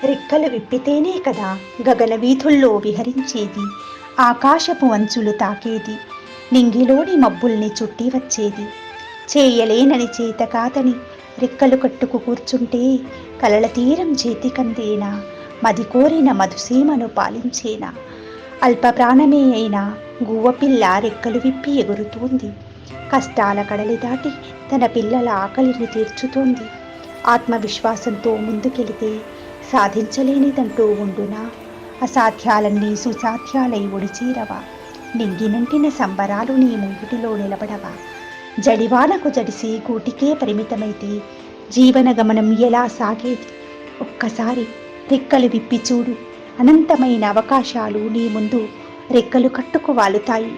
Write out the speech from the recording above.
రెక్కలు విప్పితేనే కదా గగన వీధుల్లో విహరించేది, ఆకాశపు అంచులు తాకేది, నింగిలోని మబ్బుల్ని చుట్టి వచ్చేది. చేయలేనని చేత కాదని రెక్కలు కట్టుకు కూర్చుంటే కలల తీరం చేతికందేనా, మది కోరిన మధుసీమను పాలించేనా. అల్ప ప్రాణమే అయినా గువ్వపిల్ల రెక్కలు విప్పి ఎగురుతోంది. కష్టాల కడలి దాటి తన పిల్లల ఆకలిని తీర్చుతోంది. ఆత్మవిశ్వాసంతో ముందుకెళితే సాధించలేనిదంటూ ఉండునా. అసాధ్యాలన్నీ సుసాధ్యాలై ఒడిచేరవా. నింగినంటిన సంబరాలు నీ ముంగిటిలో నిలబడవా. జడివానకు జడిసి గూటికే పరిమితమైతే జీవన గమనం ఎలా సాగేది. ఒక్కసారి రెక్కలు విప్పి చూడు, అనంతమైన అవకాశాలు నీ ముందు రెక్కలు కట్టుకు వాలుతాయి.